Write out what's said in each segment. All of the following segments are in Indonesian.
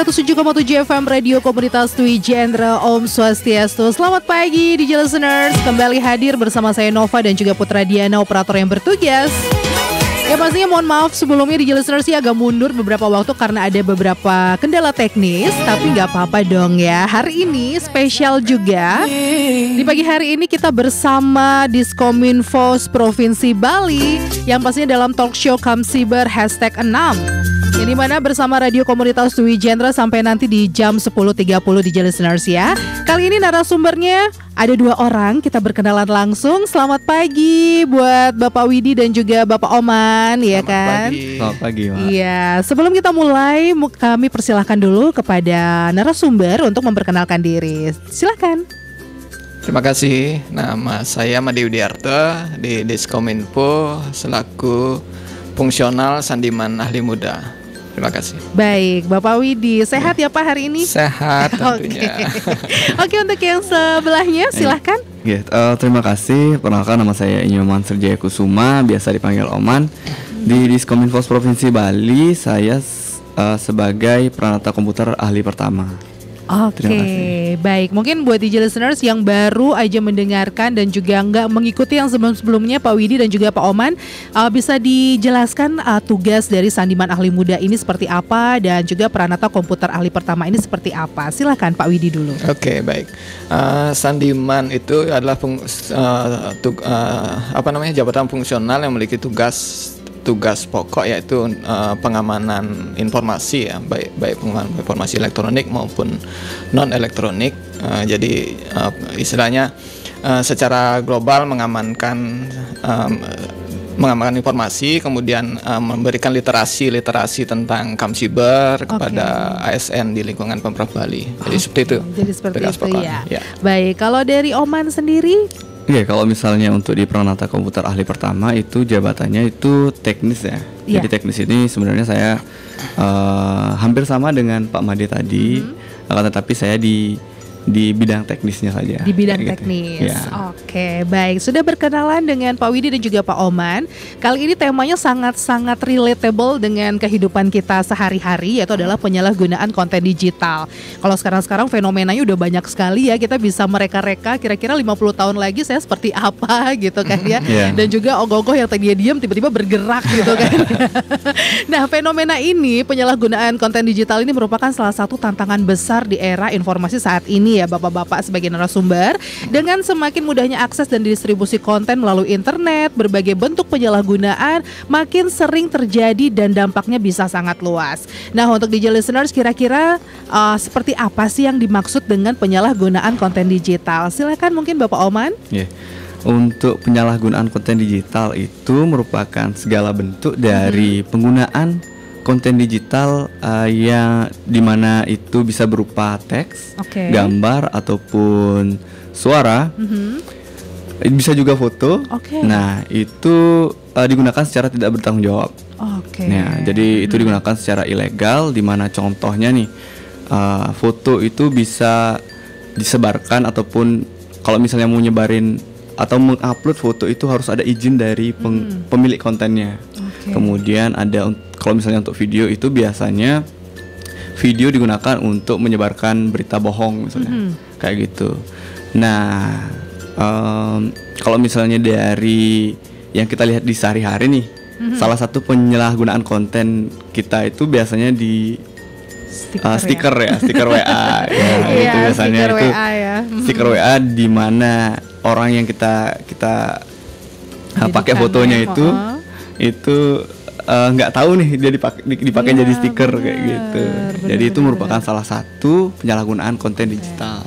107,7 FM Radio Komunitas Dwi Jendra. Om Swastiastu. Selamat pagi DJ listeners. Kembali hadir bersama saya Nova dan juga Putra Diana, operator yang bertugas. Ya pastinya mohon maaf sebelumnya DJ listeners sih agak mundur beberapa waktu karena ada beberapa kendala teknis. Tapi gak apa-apa dong ya. Hari ini spesial juga. Di pagi hari ini kita bersama Diskominfos Provinsi Bali, yang pastinya dalam talk show Kamsiber #6, yang dimana bersama Radio Komunitas Dwi Jendra sampai nanti di jam 10.30 DJ listeners ya. Kali ini narasumbernya ada 2 orang, kita berkenalan langsung. Selamat pagi buat Bapak Widi dan juga Bapak Oman, ya kan? Selamat pagi, Mak. Iya, sebelum kita mulai kami persilahkan dulu kepada narasumber untuk memperkenalkan diri. Silakan. Terima kasih. Nama saya Made Widiarto di Diskominfo selaku fungsional Sandiman Ahli Muda. Terima kasih. Baik, Bapak Widi, sehat ya Pak hari ini? Sehat tentunya. Oke, untuk yang sebelahnya silahkan. Terima kasih. Perkenalkan, nama saya Inyoman Serjaya Kusuma, biasa dipanggil Oman. Di Diskominfos Provinsi Bali, saya sebagai peranata komputer ahli pertama. Oke, baik. Mungkin buat DJ listeners yang baru aja mendengarkan dan juga nggak mengikuti yang sebelum-sebelumnya, Pak Widi dan juga Pak Oman, bisa dijelaskan tugas dari Sandiman Ahli Muda ini seperti apa dan juga peranata komputer ahli pertama ini seperti apa? Silakan Pak Widi dulu. Oke, baik. Sandiman itu adalah jabatan fungsional yang memiliki tugas pokok, yaitu pengamanan informasi ya, baik pengamanan informasi elektronik maupun non elektronik. Jadi istilahnya secara global mengamankan informasi, kemudian memberikan literasi tentang Kamsiber kepada ASN di lingkungan Pemprov Bali. Jadi seperti itu. Jadi seperti itu pokoknya. Ya. Baik, kalau dari Oman sendiri? Kalau misalnya untuk di peranata komputer ahli pertama itu jabatannya itu teknis ya. Jadi teknis ini sebenarnya saya hampir sama dengan Pak Made tadi, tetapi saya di bidang teknisnya saja. Di bidang teknis. Oke, baik. Sudah berkenalan dengan Pak Widi dan juga Pak Oman. Kali ini temanya sangat-sangat relatable dengan kehidupan kita sehari-hari, yaitu adalah penyalahgunaan konten digital. Kalau sekarang fenomenanya udah banyak sekali ya. Kita bisa mereka-reka kira-kira 50 tahun lagi saya seperti apa gitu kan ya. Dan juga ogoh-ogoh yang tadinya diam tiba-tiba bergerak gitu kan. Nah, fenomena ini, penyalahgunaan konten digital ini merupakan salah satu tantangan besar di era informasi saat ini ya Bapak-bapak sebagai narasumber. Dengan semakin mudahnya akses dan distribusi konten melalui internet, berbagai bentuk penyalahgunaan makin sering terjadi dan dampaknya bisa sangat luas. Nah, untuk DJ listeners, kira-kira seperti apa sih yang dimaksud dengan penyalahgunaan konten digital? Silakan mungkin Bapak Oman. Untuk penyalahgunaan konten digital itu merupakan segala bentuk dari penggunaan konten digital yang dimana itu bisa berupa teks, gambar ataupun suara, bisa juga foto. Nah, itu digunakan secara tidak bertanggung jawab. Nah, jadi itu digunakan secara ilegal, dimana contohnya nih foto itu bisa disebarkan ataupun kalau misalnya mau nyebarin atau mengupload foto itu harus ada izin dari pemilik kontennya. Kemudian ada kalau misalnya untuk video itu biasanya video digunakan untuk menyebarkan berita bohong misalnya, kayak gitu. Nah, kalau misalnya dari yang kita lihat di sehari-hari nih, salah satu penyalahgunaan konten kita itu biasanya di stiker WA itu biasanya itu stiker WA di mana orang yang kita pakai fotonya itu nggak tahu nih dia dipakai jadi stiker kayak gitu. Jadi itu merupakan salah satu penyalahgunaan konten digital.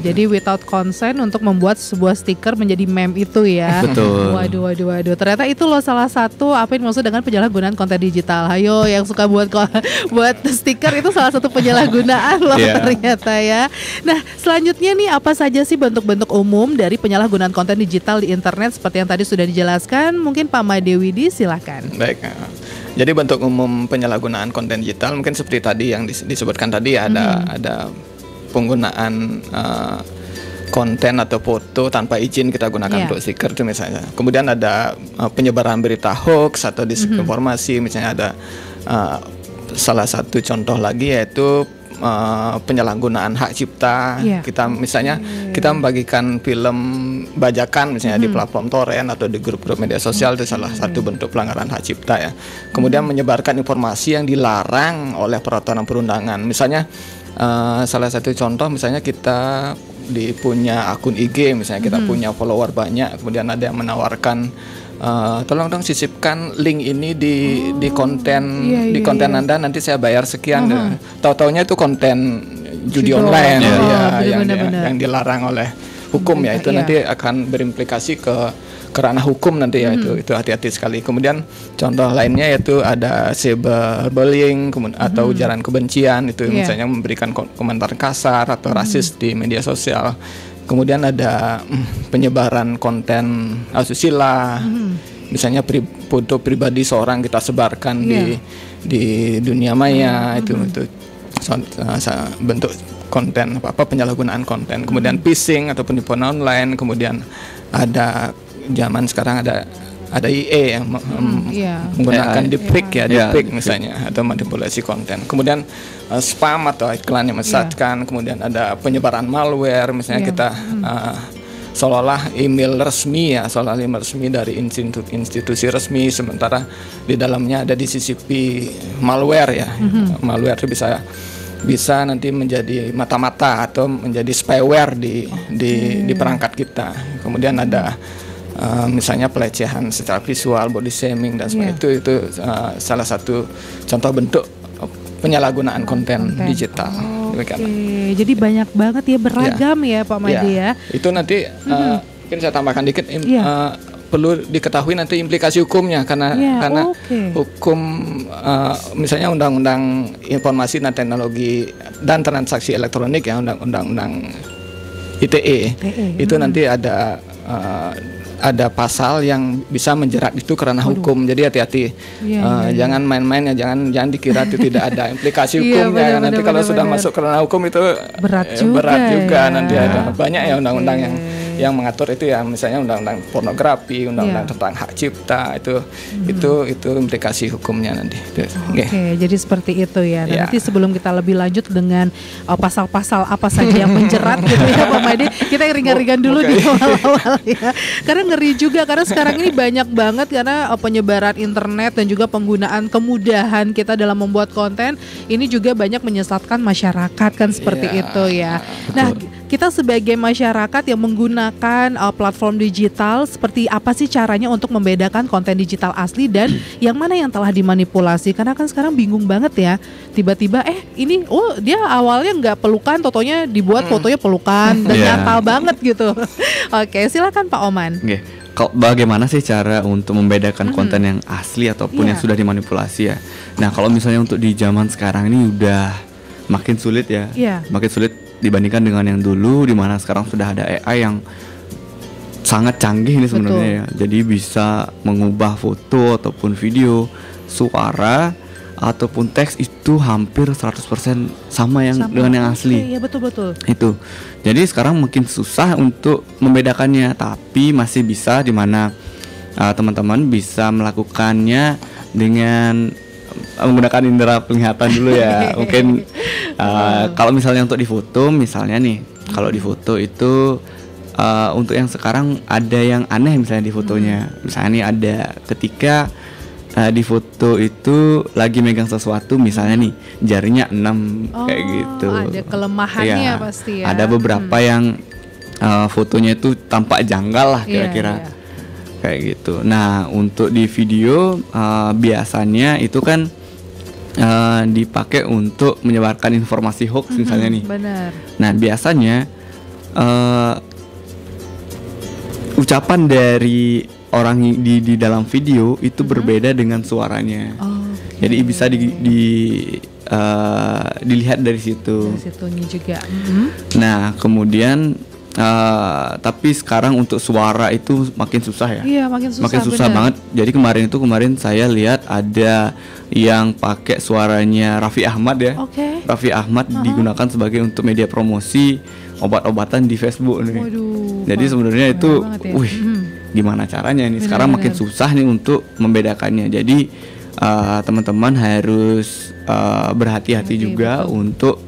Jadi without consent untuk membuat sebuah stiker menjadi meme itu ya. Betul. Waduh. Ternyata itu loh salah satu apa yang maksud dengan penyalahgunaan konten digital. Ayo yang suka buat stiker itu salah satu penyalahgunaan loh ternyata ya. Nah, selanjutnya nih apa saja sih bentuk-bentuk umum dari penyalahgunaan konten digital di internet seperti yang tadi sudah dijelaskan? Mungkin Pak Made Widi silakan. Baik. Jadi bentuk umum penyalahgunaan konten digital mungkin seperti tadi yang disebutkan tadi ada penggunaan konten atau foto tanpa izin kita gunakan untuk stiker itu misalnya. Kemudian ada penyebaran berita hoax atau disinformasi, misalnya ada salah satu contoh lagi yaitu penyalahgunaan hak cipta. Kita misalnya kita membagikan film bajakan misalnya di platform torrent atau di grup-grup media sosial, itu salah satu bentuk pelanggaran hak cipta ya. Kemudian menyebarkan informasi yang dilarang oleh peraturan perundangan. Misalnya salah satu contoh misalnya kita punya akun IG, misalnya kita punya follower banyak, kemudian ada yang menawarkan tolong dong sisipkan link ini di konten konten Anda, nanti saya bayar sekian. Tahu-taunya itu konten judi online yang dilarang oleh hukum ya, itu nanti akan berimplikasi ke ranah hukum nanti ya, itu hati-hati sekali. Kemudian contoh lainnya yaitu ada cyberbullying atau ujaran kebencian, itu misalnya memberikan komentar kasar atau rasis di media sosial. Kemudian ada penyebaran konten asusila, misalnya foto pribadi seorang kita sebarkan di dunia maya, itu bentuk konten penyalahgunaan konten. Kemudian phishing atau penipuan online. Kemudian ada zaman sekarang ada IE yang menggunakan deepfake deepfake misalnya, atau manipulasi konten. Kemudian spam atau iklan yang menyesatkan. Kemudian ada penyebaran malware, misalnya kita seolah-olah email resmi dari institusi resmi, sementara di dalamnya ada disisipi malware ya. Malware itu bisa nanti menjadi mata-mata atau menjadi spyware di perangkat kita. Kemudian ada misalnya pelecehan secara visual, body shaming dan sebagainya. Itu salah satu contoh bentuk penyalahgunaan konten digital. Jadi banyak banget ya, beragam ya Pak Made ya. Itu nanti mungkin saya tambahkan dikit, perlu diketahui nanti implikasi hukumnya karena hukum misalnya Undang-Undang Informasi dan Teknologi dan Transaksi Elektronik ya, Undang-Undang ITE. Itu nanti ada pasal yang bisa menjerat itu karena hukum. Jadi hati-hati, jangan main-main ya, jangan dikira itu tidak ada implikasi hukumnya. Nanti kalau sudah masuk karena hukum itu berat juga nanti ada banyak ya undang-undang yang mengatur itu ya, misalnya undang-undang pornografi, undang-undang tentang hak cipta, itu implikasi hukumnya nanti. Jadi seperti itu ya. Nanti sebelum kita lebih lanjut dengan pasal-pasal apa saja yang menjerat gitu ya Pak Made, kita ringan-ringan dulu di awal-awal ya. Karena ngeri juga, karena sekarang ini banyak banget karena penyebaran internet dan juga penggunaan kemudahan kita dalam membuat konten ini juga banyak menyesatkan masyarakat kan, seperti itu ya. Nah, kita sebagai masyarakat yang menggunakan platform digital, seperti apa sih caranya untuk membedakan konten digital asli dan yang mana yang telah dimanipulasi? Karena kan sekarang bingung banget ya, tiba-tiba ini dia awalnya nggak pelukan, totonya dibuat fotonya pelukan dan nyata banget gitu. Oke, silakan Pak Oman. Bagaimana sih cara untuk membedakan konten yang asli ataupun yang sudah dimanipulasi ya? Nah, kalau misalnya untuk di zaman sekarang ini udah makin sulit ya, makin sulit dibandingkan dengan yang dulu, di mana sekarang sudah ada AI yang sangat canggih ini sebenarnya ya. Jadi bisa mengubah foto ataupun video, suara ataupun teks itu hampir 100% sama dengan yang asli. Iya, betul. Itu. Jadi sekarang mungkin susah untuk membedakannya, tapi masih bisa, di mana teman-teman bisa melakukannya dengan menggunakan indera penglihatan dulu ya. Mungkin kalau misalnya untuk di foto, misalnya nih, kalau di foto itu untuk yang sekarang ada yang aneh misalnya di fotonya. Misalnya nih ada ketika di foto itu lagi megang sesuatu, misalnya nih jarinya 6 kayak gitu. Ada kelemahannya pasti ya. Ada beberapa yang fotonya itu tampak janggal lah kira-kira. Kayak gitu. Nah, untuk di video biasanya itu kan dipakai untuk menyebarkan informasi hoax misalnya nih. Benar. Nah, biasanya ucapan dari orang di dalam video itu berbeda dengan suaranya. Jadi bisa dilihat dari situ. Dari situnya juga. Nah, kemudian tapi sekarang untuk suara itu makin susah ya. Iya, makin susah banget. Jadi kemarin saya lihat ada yang pakai suaranya Raffi Ahmad ya. Raffi Ahmad digunakan sebagai untuk media promosi obat-obatan di Facebook nih. Jadi sebenarnya itu, gimana caranya nih? Sekarang makin susah nih untuk membedakannya. Jadi teman-teman harus berhati-hati juga untuk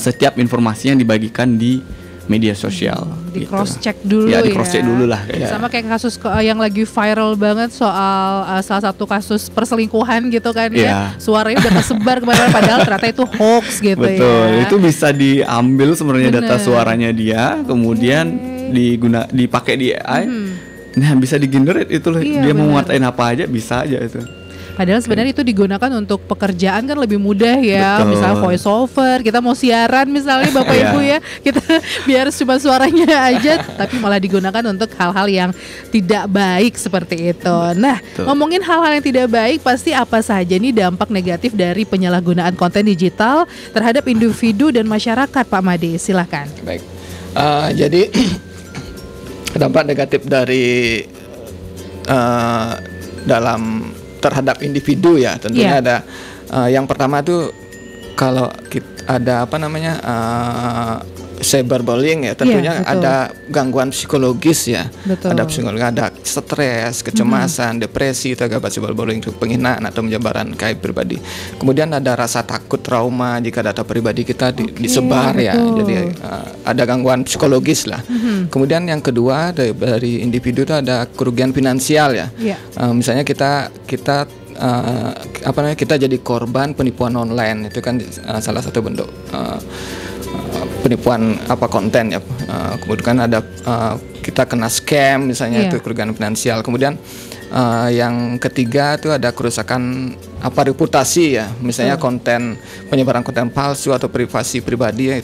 setiap informasi yang dibagikan di media sosial. Di gitu. cross check dulu ya. Di cross check dulu lah. Sama kayak kasus yang lagi viral banget soal salah satu kasus perselingkuhan gitu kan ya. Suaranya udah tersebar kemana-mana padahal ternyata itu hoax gitu. Betul, itu bisa diambil sebenarnya data suaranya dia, kemudian dipakai di AI. Nah, bisa di-generate itu loh. Dia mau ngatain apa aja bisa aja itu. Padahal sebenarnya itu digunakan untuk pekerjaan kan lebih mudah ya. Betul. Misalnya voice over, kita mau siaran misalnya Bapak Ibu ya, kita biar cuma suaranya aja, tapi malah digunakan untuk hal-hal yang tidak baik seperti itu. Nah, ngomongin hal-hal yang tidak baik, pasti apa saja nih dampak negatif dari penyalahgunaan konten digital terhadap individu dan masyarakat, Pak Made? Silahkan. Baik, jadi dampak negatif dari dalam terhadap individu ya tentunya ada yang pertama tuh kalau ada apa namanya cyberbullying ya tentunya ada gangguan psikologis ya. Ada psikologis, ada stres, kecemasan, depresi, itu agak cyberbullying itu penghinaan atau penyebaran aib pribadi. Kemudian ada rasa takut, trauma jika data pribadi kita disebar ya. Jadi ada gangguan psikologis lah. Kemudian yang kedua dari individu itu ada kerugian finansial ya. Misalnya kita kita jadi korban penipuan online, itu kan salah satu bentuk penipuan konten ya. Kemudian ada kita kena scam misalnya, itu kerugian finansial. Kemudian yang ketiga itu ada kerusakan reputasi ya, misalnya penyebaran konten palsu atau privasi pribadi ya,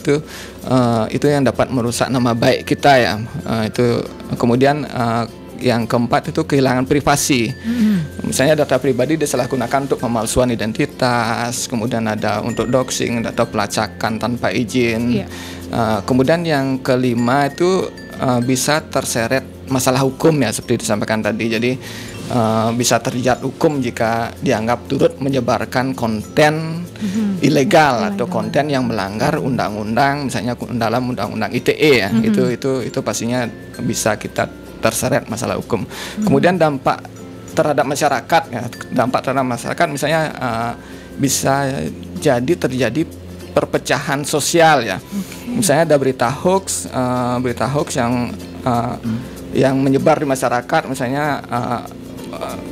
itu yang dapat merusak nama baik kita ya. Itu kemudian yang keempat itu kehilangan privasi. Misalnya data pribadi disalahgunakan untuk pemalsuan identitas, kemudian ada untuk doxing atau pelacakan tanpa izin. Kemudian yang kelima itu bisa terseret masalah hukum ya, seperti disampaikan tadi. Jadi bisa terjerat hukum jika dianggap turut menyebarkan konten ilegal atau konten yang melanggar undang-undang, misalnya dalam undang-undang ITE ya. Itu pastinya bisa kita terseret masalah hukum. Kemudian dampak terhadap masyarakat ya, misalnya bisa jadi terjadi perpecahan sosial ya. Misalnya ada berita hoax yang menyebar di masyarakat, misalnya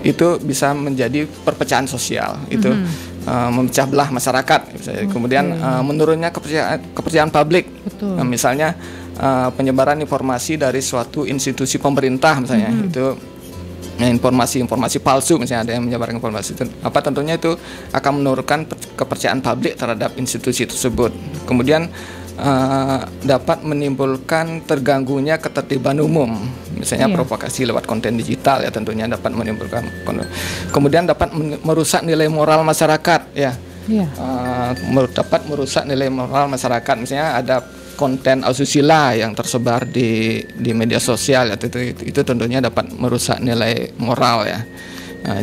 itu bisa menjadi perpecahan sosial. Itu memecah belah masyarakat. Kemudian menurunnya kepercayaan publik. Misalnya penyebaran informasi dari suatu institusi pemerintah misalnya, itu informasi palsu, misalnya ada yang menyebarkan informasi tentunya itu akan menurunkan kepercayaan publik terhadap institusi tersebut. Kemudian dapat menimbulkan terganggunya ketertiban umum, misalnya provokasi lewat konten digital ya, tentunya dapat menimbulkan. Kemudian dapat merusak nilai moral masyarakat ya. Dapat merusak nilai moral masyarakat, misalnya ada konten asusila yang tersebar di media sosial ya, itu tentunya dapat merusak nilai moral ya.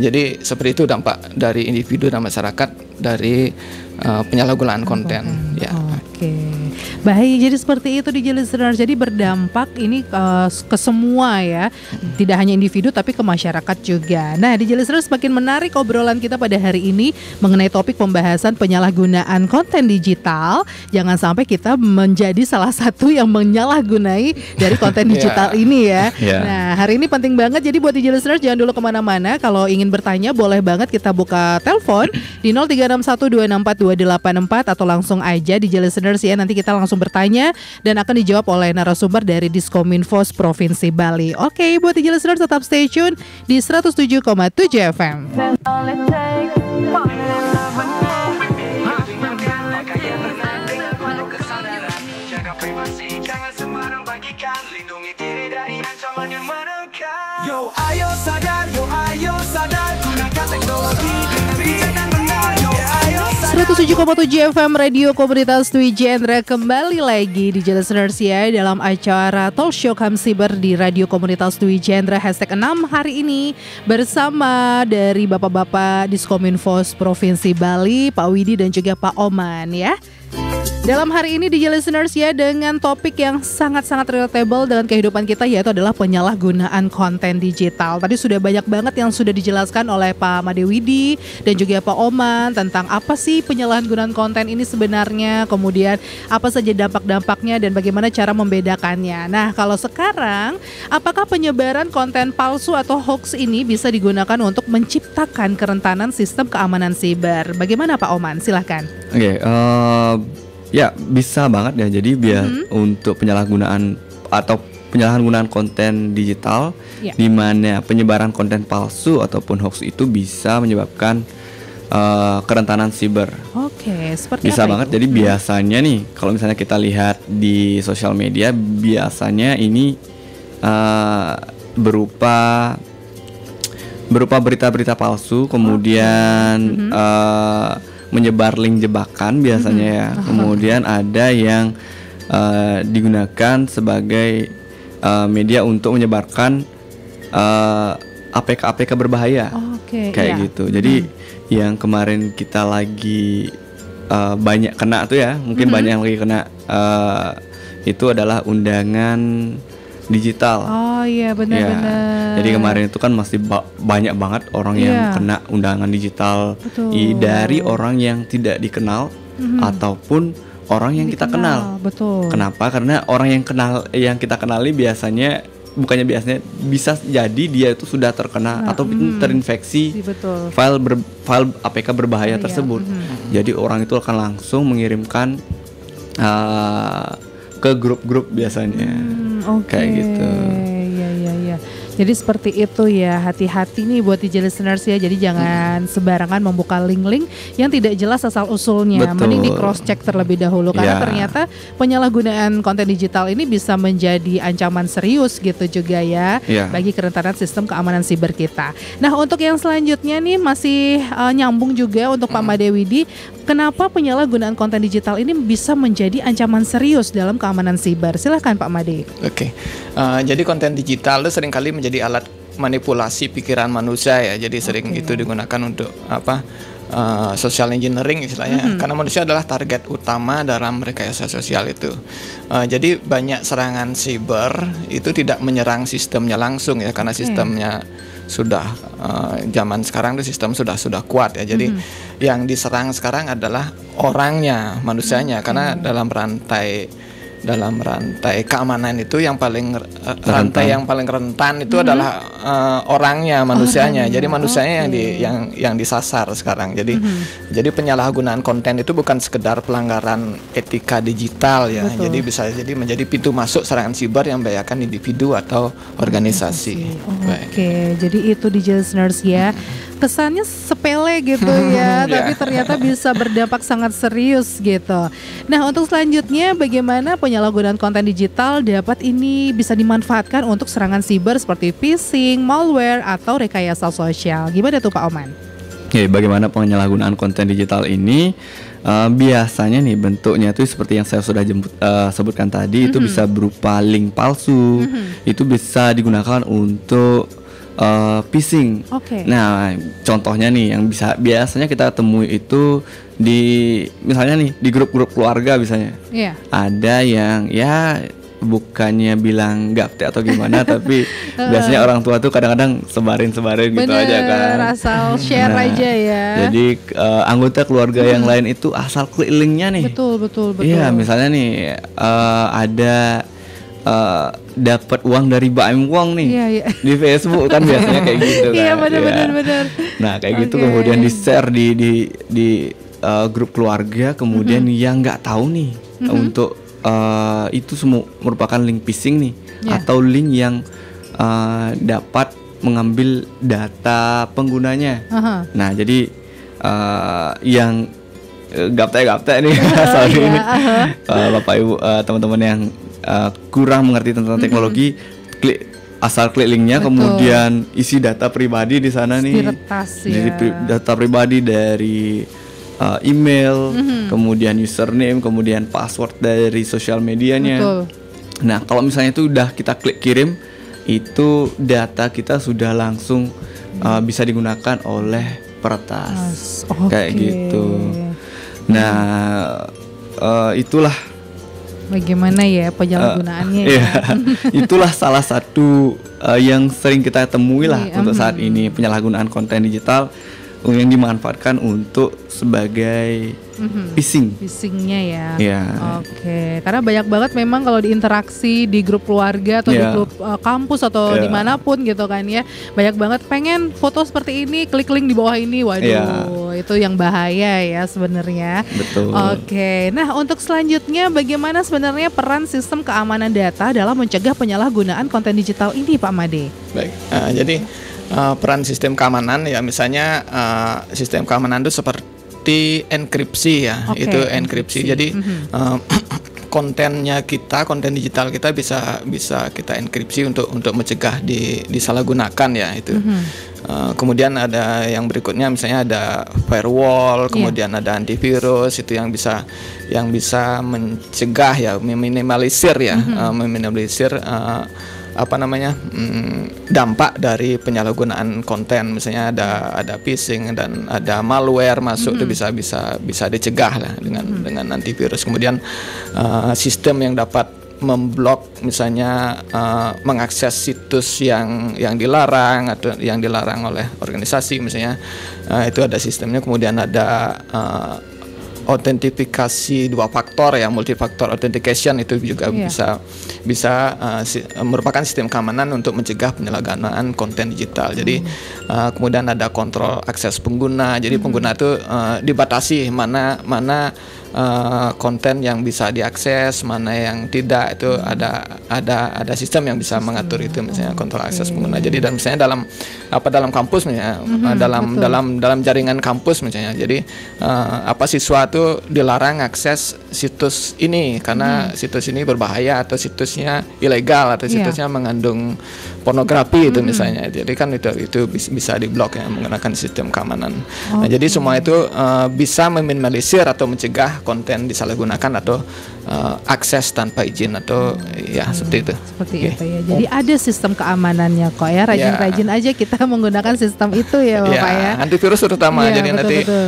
Jadi seperti itu dampak dari individu dan masyarakat dari penyalahgunaan konten ya. Baik, jadi seperti itu di listener. Jadi berdampak ini ke semua ya, tidak hanya individu tapi ke masyarakat juga. Nah, di listener semakin menarik obrolan kita pada hari ini mengenai topik pembahasan penyalahgunaan konten digital. Jangan sampai kita menjadi salah satu yang menyalahgunai dari konten digital ini ya. Nah, hari ini penting banget. Jadi buat di listener jangan dulu kemana-mana. Kalau ingin bertanya boleh banget kita buka telepon di 0361264284 atau langsung aja di listeners ya. Nanti kita langsung bertanya dan akan dijawab oleh narasumber dari Diskominfos Provinsi Bali. Oke, buat di listeners tetap stay tune di 107,7 FM. Yo, ayo sadar, gunakan teknologi dengan bijak dan benar. Yo, ayo sadar. 107,7 FM Radio Komunitas Dwi Jendra kembali lagi di listeners ya dalam acara Talk Show Kamsiber di Radio Komunitas Dwi Jendra #6 hari ini bersama dari Bapak-Bapak Diskominfos Provinsi Bali, Pak Widi dan juga Pak Oman ya. Dalam hari ini DJ Listeners ya, dengan topik yang sangat-sangat relatable dalam kehidupan kita, yaitu adalah penyalahgunaan konten digital. Tadi sudah banyak banget yang sudah dijelaskan oleh Pak Made Widi dan juga Pak Oman tentang apa sih penyalahgunaan konten ini sebenarnya, kemudian apa saja dampak-dampaknya dan bagaimana cara membedakannya. Nah, kalau sekarang, apakah penyebaran konten palsu atau hoax ini bisa digunakan untuk menciptakan kerentanan sistem keamanan siber? Bagaimana Pak Oman? Silahkan. Oke, ya bisa banget ya. Jadi untuk penyalahgunaan atau penyalahgunaan konten digital, di mana penyebaran konten palsu ataupun hoax itu bisa menyebabkan kerentanan siber. Oke, seperti bisa apa banget. itu? Jadi biasanya nih, kalau misalnya kita lihat di sosial media, biasanya ini berupa berita-berita palsu, kemudian menyebar link jebakan biasanya ya. Kemudian ada yang digunakan sebagai media untuk menyebarkan APK berbahaya. Kayak gitu. Jadi yang kemarin kita lagi banyak kena tuh ya, mungkin banyak yang lagi kena itu adalah undangan digital. Oh iya, benar-benar. Jadi kemarin itu kan masih banyak banget orang yang kena undangan digital dari orang yang tidak dikenal ataupun orang yang kita kenal. Betul. Kenapa? Karena orang yang kita kenali biasanya bisa jadi dia itu sudah terkena atau terinfeksi file APK berbahaya tersebut. Jadi orang itu akan langsung mengirimkan ke grup-grup biasanya. Kayak gitu. Iya. Jadi seperti itu ya, hati-hati nih buat DJ listeners ya. Jadi jangan sembarangan membuka link-link yang tidak jelas asal usulnya. Betul. Mending di cross check terlebih dahulu karena ternyata penyalahgunaan konten digital ini bisa menjadi ancaman serius gitu juga ya bagi kerentanan sistem keamanan siber kita. Nah, untuk yang selanjutnya nih masih nyambung juga untuk Pak Made Widi. Kenapa penyalahgunaan konten digital ini bisa menjadi ancaman serius dalam keamanan siber? Silakan Pak Made. Oke. Jadi konten digital itu seringkali menjadi alat manipulasi pikiran manusia ya. Jadi sering itu digunakan untuk social engineering istilahnya. Karena manusia adalah target utama dalam rekayasa sosial itu. Jadi banyak serangan siber itu tidak menyerang sistemnya langsung ya, karena sistemnya sudah zaman sekarang itu sistem sudah kuat ya. Jadi yang diserang sekarang adalah orangnya, manusianya, karena dalam rantai keamanan itu yang paling rantai yang paling rentan itu adalah orangnya, manusianya. Jadi manusianya yang disasar sekarang. Jadi penyalahgunaan konten itu bukan sekedar pelanggaran etika digital ya. Jadi bisa jadi menjadi pintu masuk serangan siber yang membahayakan individu atau organisasi. Oke, jadi itu DJ listeners ya. Kesannya sepele gitu ya, tapi ternyata bisa berdampak sangat serius gitu. Nah, untuk selanjutnya bagaimana penyalahgunaan konten digital dapat ini bisa dimanfaatkan untuk serangan siber seperti phishing, malware, atau rekayasa sosial. Gimana tuh Pak Oman? Bagaimana penyalahgunaan konten digital ini? Biasanya nih bentuknya tuh seperti yang saya sudah sebutkan tadi, itu bisa berupa link palsu, itu bisa digunakan untuk phishing. Nah, contohnya nih yang biasanya kita temui itu misalnya nih di grup-grup keluarga misalnya. Ada yang bukannya bilang gaptek atau gimana tapi biasanya orang tua tuh kadang-kadang sebarin gitu aja kan. Asal share aja ya. Jadi anggota keluarga yang lain itu asal klik linknya nih. Betul. Iya, misalnya nih ada dapat uang dari Baim Wong nih di Facebook kan biasanya kayak gitu kan. Iya, benar. Nah, kayak gitu kemudian di-share di grup keluarga, kemudian yang nggak tahu nih untuk itu semua merupakan link phishing nih atau link yang dapat mengambil data penggunanya. Nah, jadi yang gaptek nih asal ini Bapak Ibu teman-teman yang kurang mengerti tentang teknologi, asal klik linknya, kemudian isi data pribadi di sana nih, data pribadi dari email, kemudian username, kemudian password dari sosial medianya. Nah, kalau misalnya itu udah kita klik kirim, itu data kita sudah langsung bisa digunakan oleh peretas, kayak gitu. Nah, itulah Bagaimana ya penyalahgunaannya ya? iya, itulah salah satu yang sering kita temui lah Iya, untuk saat ini, penyalahgunaan konten digital yang dimanfaatkan untuk sebagai phishingnya ya. Iya. Oke, karena banyak banget memang kalau diinteraksi di grup keluarga atau di Iya. grup kampus atau Iya. dimanapun gitu kan ya, banyak banget pengen foto seperti ini, klik link di bawah ini, waduh, Iya. itu yang bahaya ya sebenarnya. Betul. Oke, nah untuk selanjutnya bagaimana sebenarnya peran sistem keamanan data dalam mencegah penyalahgunaan konten digital ini, Pak Made? Baik, jadi peran sistem keamanan ya misalnya sistem keamanan itu seperti enkripsi ya, Oke, itu enkripsi. Jadi konten digital kita bisa kita enkripsi untuk mencegah disalahgunakan ya itu. Kemudian ada yang berikutnya misalnya ada firewall, kemudian ada antivirus itu yang bisa mencegah ya, meminimalisir ya, meminimalisir dampak dari penyalahgunaan konten. Misalnya ada phishing dan ada malware masuk itu bisa dicegah lah dengan antivirus. Kemudian sistem yang dapat memblok misalnya mengakses situs yang dilarang atau yang dilarang oleh organisasi misalnya, itu ada sistemnya. Kemudian ada autentifikasi 2 faktor ya, multifaktor authentication itu juga bisa merupakan sistem keamanan untuk mencegah penyalahgunaan konten digital. Jadi kemudian ada kontrol akses pengguna. Jadi pengguna itu dibatasi mana konten yang bisa diakses, mana yang tidak, itu ada sistem yang bisa mengatur itu, misalnya kontrol akses pengguna. Jadi misalnya dalam kampus misalnya, dalam jaringan kampus misalnya. Jadi siswa itu dilarang akses situs ini karena situs ini berbahaya atau situsnya ilegal atau situsnya mengandung pornografi itu misalnya. Jadi kan itu bisa diblok ya menggunakan sistem keamanan. Nah, jadi semua itu bisa meminimalisir atau mencegah konten disalahgunakan atau akses tanpa izin atau ya seperti itu. Seperti itu ya. Jadi ada sistem keamanannya kok ya. Rajin-rajin aja kita menggunakan sistem itu ya Bapak ya. Antivirus terutama. Ya, jadi betul, nanti betul.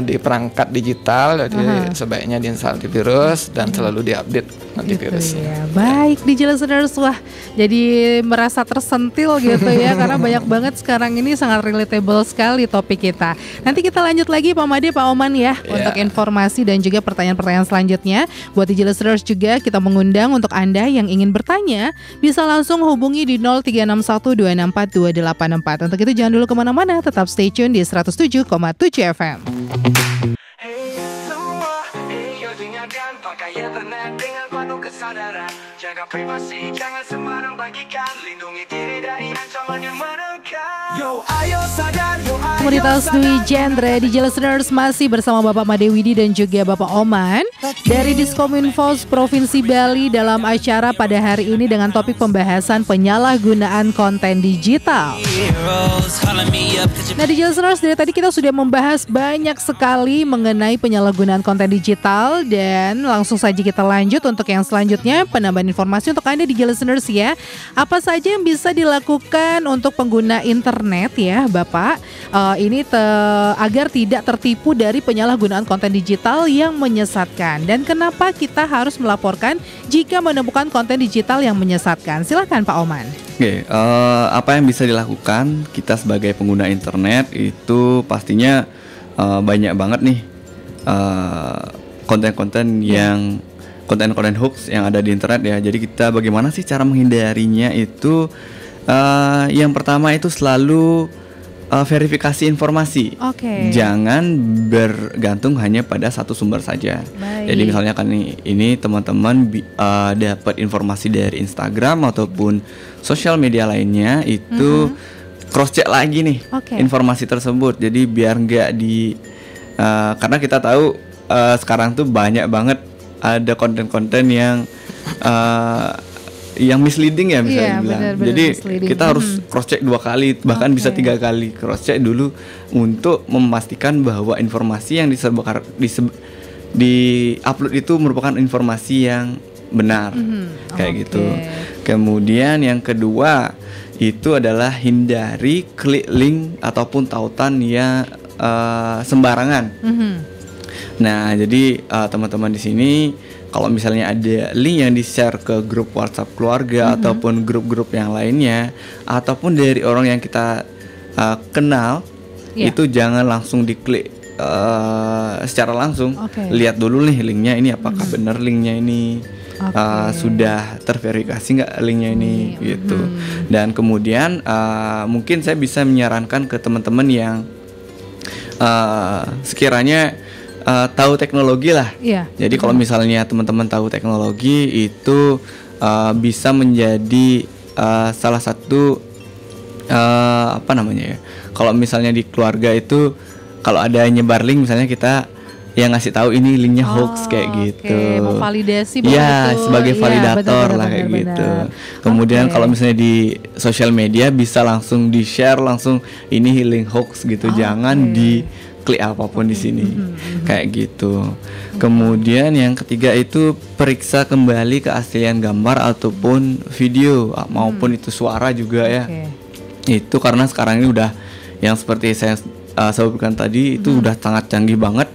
di perangkat digital jadi sebaiknya diinstal antivirus dan selalu diupdate antivirus. Gitu ya. Baik, di listeners, wah jadi merasa tersentil gitu ya karena banyak banget sekarang ini sangat relatable sekali topik kita. Nanti kita lanjut lagi Pak Made, Pak Oman ya untuk informasi dan juga pertanyaan-pertanyaan selanjutnya. Buat di listeners juga kita mengundang untuk Anda yang ingin bertanya bisa langsung hubungi di 0361264284. Untuk itu jangan dulu kemana-mana, tetap stay tune di 107,7 FM. Pakai internet dengan penuh kesadaran. Jaga privasi, jangan sembarang bagikan. Lindungi diri dari ancaman yang menekan. Yo, ayo sadar, yo, ayo Komunitas Dwi Genre di listeners masih bersama Bapak Made Widi dan juga Bapak Oman dari Diskominfo Provinsi Bali dalam acara pada hari ini dengan topik pembahasan penyalahgunaan konten digital. Nah, di listeners dari tadi kita sudah membahas banyak sekali mengenai penyalahgunaan konten digital dan langsung saja kita lanjut untuk yang selanjutnya, penambahan informasi untuk Anda di listeners ya. Apa saja yang bisa dilakukan untuk pengguna internet ya Bapak agar tidak tertipu dari penyalahgunaan konten digital yang menyesatkan, dan kenapa kita harus melaporkan jika menemukan konten digital yang menyesatkan? Silakan Pak Oman. Oke, apa yang bisa dilakukan kita sebagai pengguna internet itu pastinya banyak banget nih konten-konten konten hoax yang ada di internet ya. Jadi kita bagaimana sih cara menghindarinya itu? Yang pertama itu selalu verifikasi informasi. Jangan bergantung hanya pada satu sumber saja. Jadi misalnya kan ini teman-teman dapat informasi dari Instagram ataupun sosial media lainnya itu cross check lagi nih informasi tersebut. Jadi biar nggak karena kita tahu sekarang tuh banyak banget ada konten-konten yang misleading ya bisa dibilang. Jadi kita harus cross check 2 kali bahkan bisa 3 kali cross check dulu untuk memastikan bahwa informasi yang di-upload itu merupakan informasi yang benar. Kayak gitu. Kemudian yang kedua itu adalah hindari klik link ataupun tautan yang sembarangan. Nah, jadi teman-teman di sini kalau misalnya ada link yang di-share ke grup WhatsApp keluarga ataupun grup-grup yang lainnya ataupun dari orang yang kita kenal, itu jangan langsung diklik secara langsung. Lihat dulu nih linknya ini apakah benar linknya ini sudah terverifikasi nggak linknya ini gitu. Dan kemudian mungkin saya bisa menyarankan ke teman-teman yang sekiranya tahu teknologi lah. Jadi kalau misalnya teman-teman tahu teknologi itu bisa menjadi salah satu apa namanya ya? Kalau misalnya di keluarga itu kalau ada nyebar link misalnya kita yang ngasih tahu ini linknya hoax kayak gitu. Memvalidasi ya sebagai validator lah kayak gitu. Kemudian kalau misalnya di sosial media bisa langsung di share langsung ini link hoax gitu. Jangan di klik apapun di sini kayak gitu. Kemudian yang ketiga itu periksa kembali keaslian gambar ataupun video maupun itu suara juga ya. Itu karena sekarang ini udah yang seperti saya sebutkan tadi itu udah sangat canggih banget,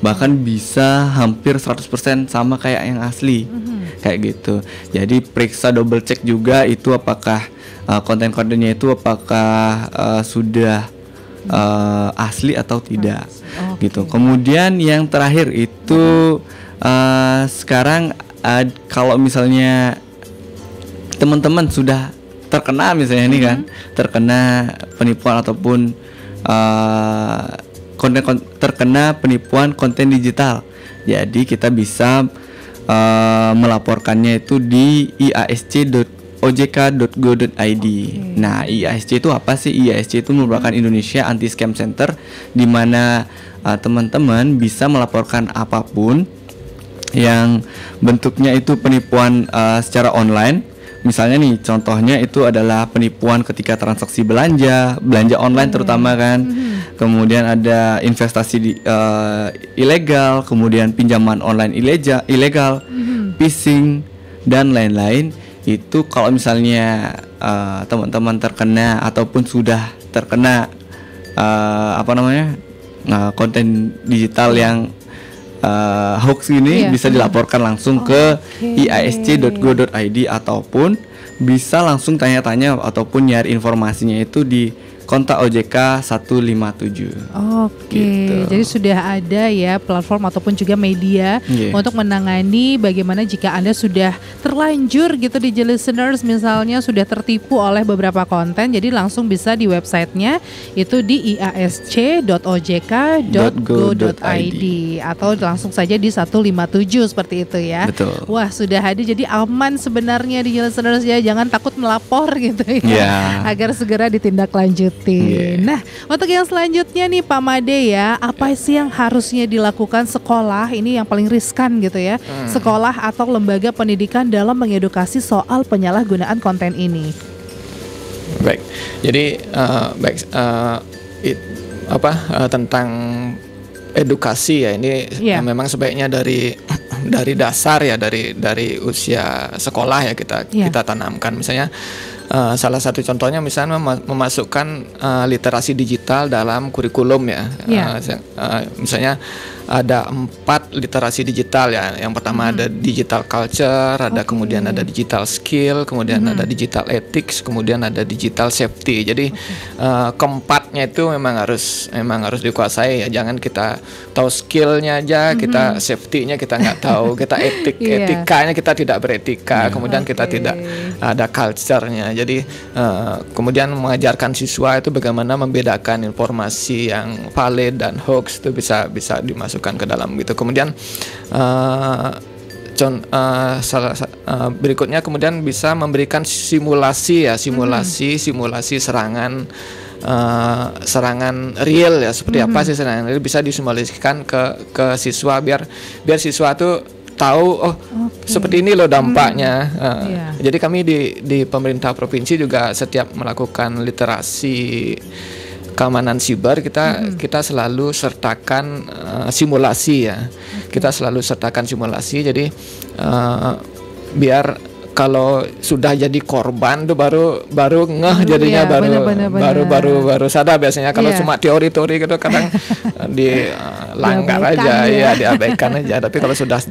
bahkan bisa hampir 100% sama kayak yang asli kayak gitu. Jadi periksa double check juga itu apakah konten-kontennya itu apakah sudah asli atau tidak gitu. Kemudian yang terakhir itu sekarang kalau misalnya teman-teman sudah terkena misalnya ini kan terkena penipuan ataupun terkena penipuan konten digital, jadi kita bisa melaporkannya itu di iasc.ojk.go.id. Nah, IASC itu apa sih? IASC itu merupakan Indonesia Anti Scam Center, di mana teman-teman bisa melaporkan apapun yang bentuknya itu penipuan secara online. Misalnya nih, contohnya itu adalah penipuan ketika transaksi belanja online terutama kan. Kemudian ada investasi ilegal, kemudian pinjaman online ilegal, phishing dan lain-lain. Itu kalau misalnya teman-teman terkena ataupun sudah terkena konten digital yang hoax ini bisa dilaporkan langsung ke iasc.go.id ataupun bisa langsung tanya-tanya ataupun nyari informasinya itu di kontak OJK 157. Gitu. Jadi sudah ada ya platform ataupun juga media untuk menangani bagaimana jika Anda sudah terlanjur gitu di listeners misalnya sudah tertipu oleh beberapa konten, jadi langsung bisa di websitenya itu di iasc.ojk.go.id atau langsung saja di 157 seperti itu ya. Betul. Wah, sudah ada, jadi aman sebenarnya di listeners ya, jangan takut melapor gitu ya. Agar segera ditindaklanjuti. Nah, untuk yang selanjutnya nih Pak Made ya, apa sih yang harusnya dilakukan sekolah, ini yang paling riskan gitu ya, sekolah atau lembaga pendidikan dalam mengedukasi soal penyalahgunaan konten ini? Baik, jadi tentang edukasi ya ini memang sebaiknya dari dasar ya, dari usia sekolah ya kita tanamkan. Misalnya salah satu contohnya misalnya memasukkan literasi digital dalam kurikulum ya. Misalnya ada 4 literasi digital ya. Yang pertama ada digital culture, ada kemudian ada digital skill, kemudian ada digital ethics, kemudian ada digital safety. Jadi keempatnya itu memang harus dikuasai ya. Jangan kita tahu skillnya aja, kita safety-nya kita nggak tahu, kita etikanya kita tidak beretika, kemudian kita tidak ada culture-nya. Jadi kemudian mengajarkan siswa itu bagaimana membedakan informasi yang valid dan hoax itu bisa dimasukkan ke dalam gitu. Kemudian berikutnya kemudian bisa memberikan simulasi serangan real ya, seperti apa sih serangan real, bisa disimulasikan ke siswa biar siswa tuh tahu seperti ini loh dampaknya. Jadi kami di pemerintah provinsi juga setiap melakukan literasi keamanan siber kita selalu sertakan simulasi ya. Kita selalu sertakan simulasi, jadi biar kalau sudah jadi korban tuh baru ngeh jadinya, baru sadar biasanya. Kalau cuma teori-teori gitu kadang dilanggar aja ya, diabaikan aja. Tapi kalau sudah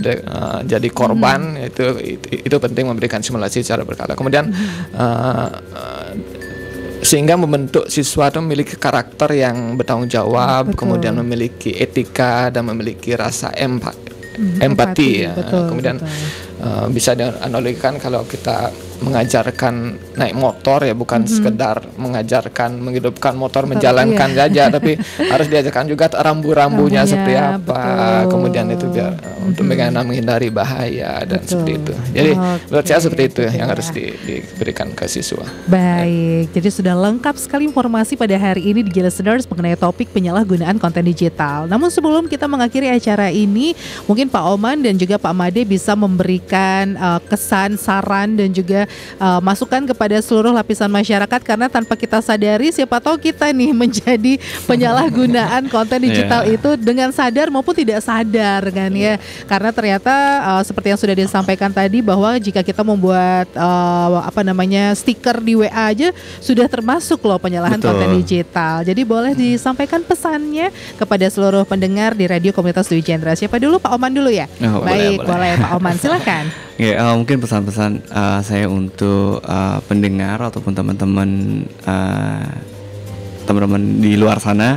jadi korban itu penting memberikan simulasi secara berkala. Kemudian sehingga membentuk siswa itu memiliki karakter yang bertanggung jawab, kemudian memiliki etika dan memiliki rasa empati ya. Kemudian bisa dianalogikan kalau kita mengajarkan naik motor ya, bukan sekedar mengajarkan menghidupkan motor, menjalankan saja, tapi harus diajarkan juga rambu-rambunya seperti apa, kemudian itu biar untuk bagaimana menghindari bahaya dan seperti itu. Jadi menurut saya seperti itu yang harus diberikan ke siswa. Baik, jadi sudah lengkap sekali informasi pada hari ini di Listeners mengenai topik penyalahgunaan konten digital. Namun sebelum kita mengakhiri acara ini, mungkin Pak Oman dan juga Pak Made bisa memberikan kesan, saran dan juga masukan kepada seluruh lapisan masyarakat, karena tanpa kita sadari siapa tahu kita nih menjadi penyalahgunaan konten digital itu dengan sadar maupun tidak sadar kan ya. Karena ternyata seperti yang sudah disampaikan tadi bahwa jika kita membuat stiker di WA aja sudah termasuk loh penyalahan konten digital. Jadi boleh disampaikan pesannya kepada seluruh pendengar di Radio Komunitas Dwi Jendra. Siapa dulu? Pak Oman dulu ya? Baik, boleh Pak Oman, silakan. Ya, mungkin pesan-pesan saya untuk pendengar ataupun teman-teman di luar sana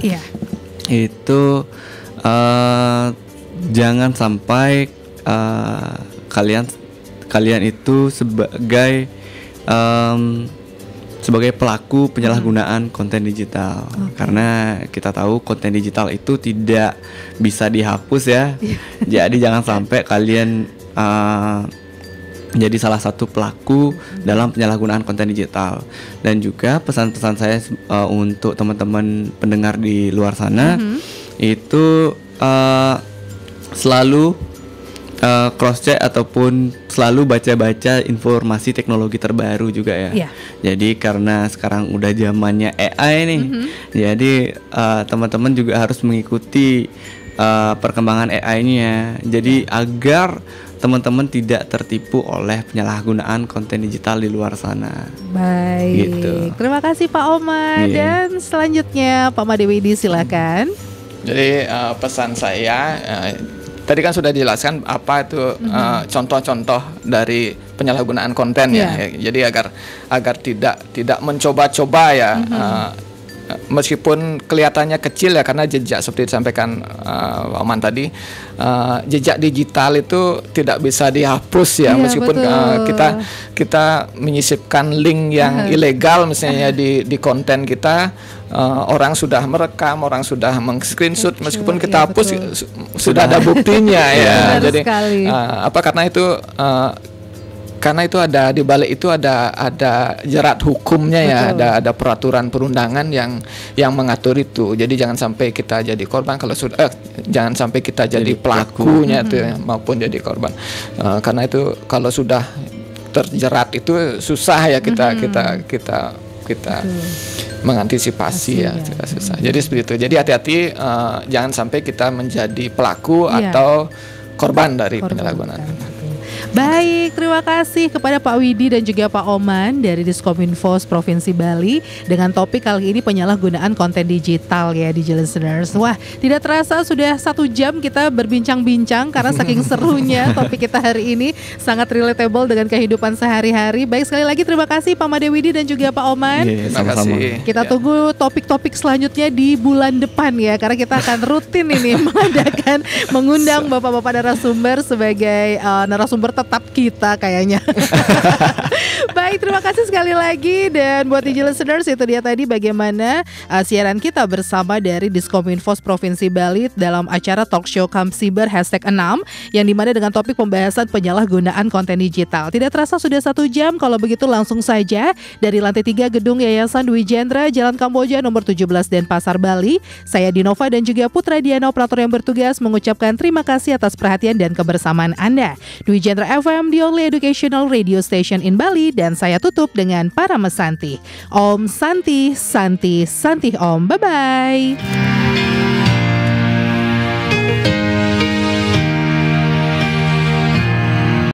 itu jangan sampai kalian itu sebagai pelaku penyalahgunaan konten digital. Karena kita tahu konten digital itu tidak bisa dihapus ya. Jadi jangan sampai kalian jadi salah satu pelaku dalam penyalahgunaan konten digital. Dan juga pesan-pesan saya untuk teman-teman pendengar di luar sana itu selalu cross check ataupun selalu baca-baca informasi teknologi terbaru juga ya. Jadi karena sekarang udah zamannya AI nih, jadi teman-teman juga harus mengikuti perkembangan AI-nya. Jadi agar teman-teman tidak tertipu oleh penyalahgunaan konten digital di luar sana. Baik, gitu. Terima kasih Pak Oman. Dan selanjutnya Pak Made Widi, silakan. Jadi pesan saya tadi kan sudah dijelaskan apa itu contoh-contoh dari penyalahgunaan konten ya. Jadi agar tidak mencoba-coba ya. Meskipun kelihatannya kecil ya, karena jejak seperti disampaikan Pak Oman tadi, jejak digital itu tidak bisa dihapus ya, meskipun kita menyisipkan link yang ilegal misalnya di konten kita, orang sudah merekam, orang sudah meng-screenshot, meskipun kita hapus sudah ada buktinya ya. Jadi karena itu ada di balik itu ada jerat hukumnya ya, ada peraturan perundangan yang mengatur itu. Jadi jangan sampai kita jadi korban jangan sampai kita jadi pelakunya itu ya, maupun jadi korban. Karena itu kalau sudah terjerat itu susah ya kita mengantisipasi ya, susah. Jadi seperti itu. Jadi hati-hati jangan sampai kita menjadi pelaku atau korban dari penyalahgunaan. Baik, terima kasih kepada Pak Widi dan juga Pak Oman dari Diskominfo Provinsi Bali dengan topik kali ini penyalahgunaan konten digital ya di Listeners. Wah, tidak terasa sudah 1 jam kita berbincang-bincang karena saking serunya topik kita hari ini, sangat relatable dengan kehidupan sehari-hari. Baik, sekali lagi terima kasih Pak Made Widi dan juga Pak Oman. Terima kasih. Kita tunggu topik-topik selanjutnya di bulan depan ya, karena kita akan rutin ini mengundang bapak-bapak narasumber sebagai narasumber tetap kita kayaknya. Baik, terima kasih sekali lagi. Dan buat DJ Listeners, itu dia tadi bagaimana siaran kita bersama dari Diskominfo Provinsi Bali dalam acara Talk Show Kamsiber #6 yang dimana dengan topik pembahasan penyalahgunaan konten digital. Tidak terasa sudah 1 jam. Kalau begitu langsung saja dari lantai 3 Gedung Yayasan Dwi Jendra, Jalan Kamboja nomor 17 Denpasar, Bali. Saya Dinova dan juga Putra Diana, operator yang bertugas, mengucapkan terima kasih atas perhatian dan kebersamaan Anda. Dwi Jendra FM, the only educational radio station in Bali, dan saya tutup dengan Paramesanti. Om Santi, Santi, Santi Om. Bye-bye.